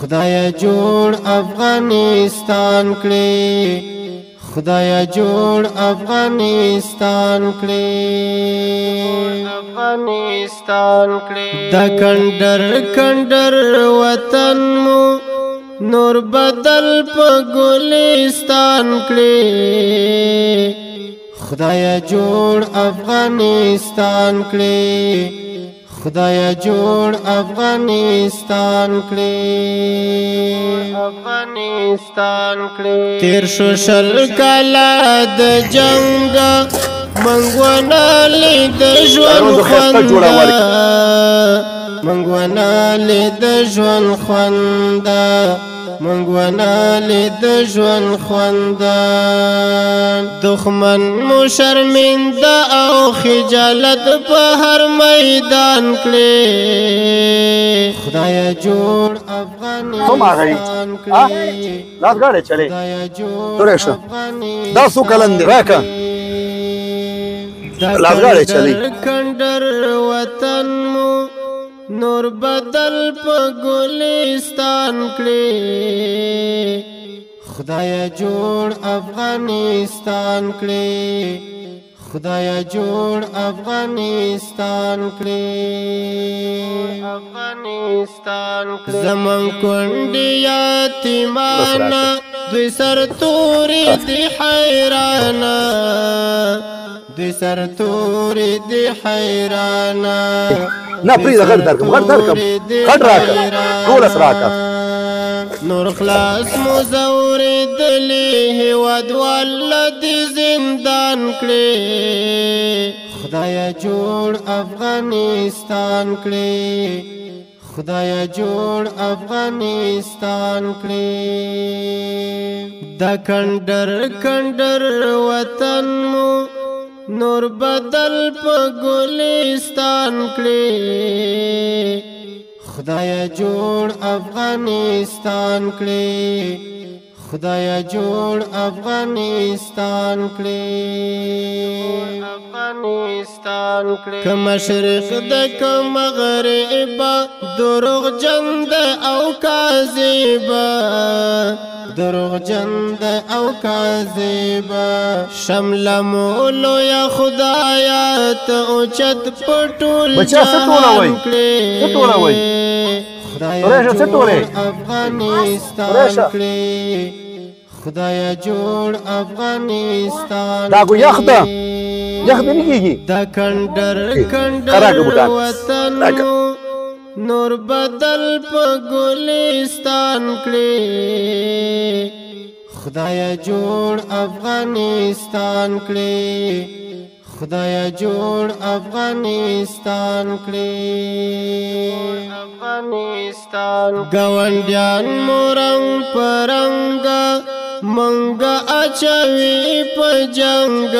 خدای جوړ افغانستان کړي خدای جوړ افغانستان کړي د کندر کندر وطن مو نور بدل په ګلستان کړي خدای جوړ افغانستان کړي خدای جوړ افغانستان کړي تیر شو شل کاله د جنگ منګونه لید ژوند خوند منګونه لید ژوند خوند منګونه لید ژوند خوند دښمن مو شرمنده او خجالت په هر میدان کړي خدای جوړ افغانستان کړي لاس غاړه چلے خدای جوړ دا سو کلند راکا لاس غاړه چلے کندر وطن مو نور بدل په ګلستان کړي خدای جوړ افغانستان کړي خدای جوړ افغانستان کړي زمون کونډې یتیمانه دوی سر تورې دي حیرانه دوی سر تورې دي حیرانه نه پریده غټ درکم غټ راکا ټول راکا نور خلاص مو زورېدلې هېواد والدي زندان کړي خدای جوړ افغانستان کړي خدای جوړ افغانستان کړي د کندر کندر وطن مو نور بدل په ګلستان کړي خدای جوړ افغانستان کړي خدای جوړ افغانستان کړي که مشرق د که مغرب دروغ جند او کاذب دروغ جند او کاذب شمل مولو یا خدایات اوچت پټول جهان کړي خدای جوړ افغانستان کړي خدای جوړ افغانستان دا کو یخ ده نه کیږي د کندر کندر وطن نور بدل په ګلستان کړي خدای جوړ افغانستان کړي خدای جوړ افغانستان کړي ګاونډیان مورنګ پرنګ منګه اچوي په جنگ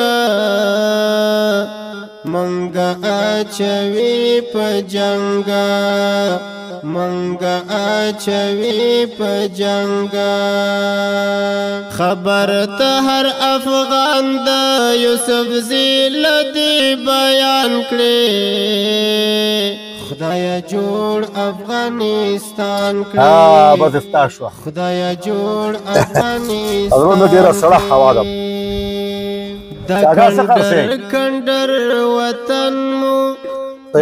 منګه اچوي په جنگ منګه اچوي په جنگ خبر ته هر افغان د یوسف زیلدی بیان کړي خدای جوړ افغانستان کړي بس افتا شو خدای جوړ افغانستان ورونو ډیره سړه هوا ده د کندر کندر وطن مو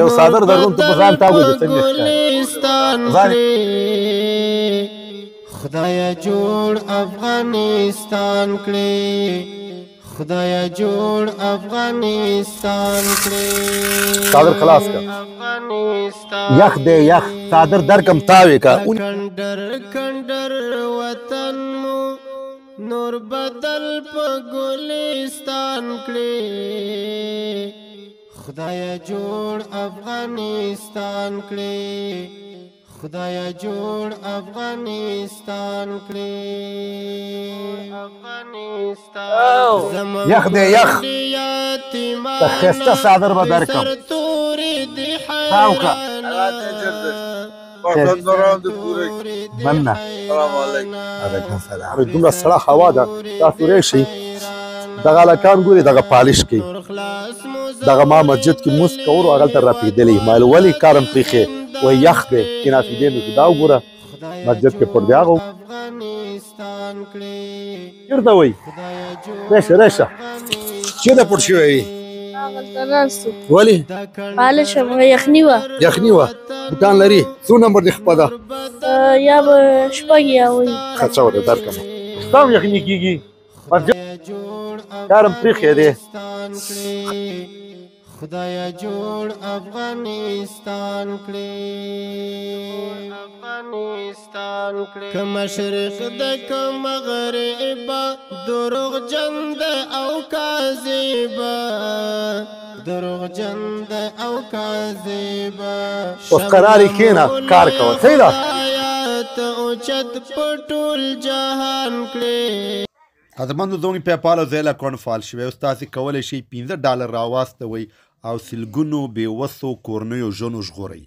یو صادر درون ته ځان تاوي د افغانستان کړي خدای جوړ افغانستان کړي خدای جوړ افغانستان کړي صادر خلاص کا یخ دے یخ صادر درکم تاوي کا کندر کندر وطن مو نور بدل په ګلستان کړي خدای جوړ افغانستان کړي خدای جوړ افغانستان کړي یخ دے یخ تخسته صادر به درکم تاو کا مننه علیکم السلام دومره سړه هوا ده تاسو راشئ دغه هلکان ګوري دغه پالش کوي دغه ما مسجد کې مونځ کولو هغلته راپېدلی ما ویل ولې کارم پرېښې وایي یخ دی کېناستېدې نو چې دا وګوره مسجد کې پر دی هغه چېرته وایي راشه راشه چېرته پټ شوی وي هغلته ناست وو. ولې پالش هم یخني وه. یخني وه بوټان لري څو نمبر دې خپه ده یا به شپږ یا اووه ښه څه وده درکړم ستا هم یخني کېږي مسجد کار هم پرېښی دی خدایا جوړ افغانستان کړې که مشرق د که مغرب دروغجن د او کاذبه دروغجن د او کاذبه اوس قرارې کښېنه کار کوه صحیح ده ته اوچت په ټول جهان کړې قدرمندو زموږ پیپال او زیل اکاونټ فعال شوی اوس تاسې کولی شئ $15 راواستوئ او سلګونو بېوسو کورنیو ژوند وژغورئ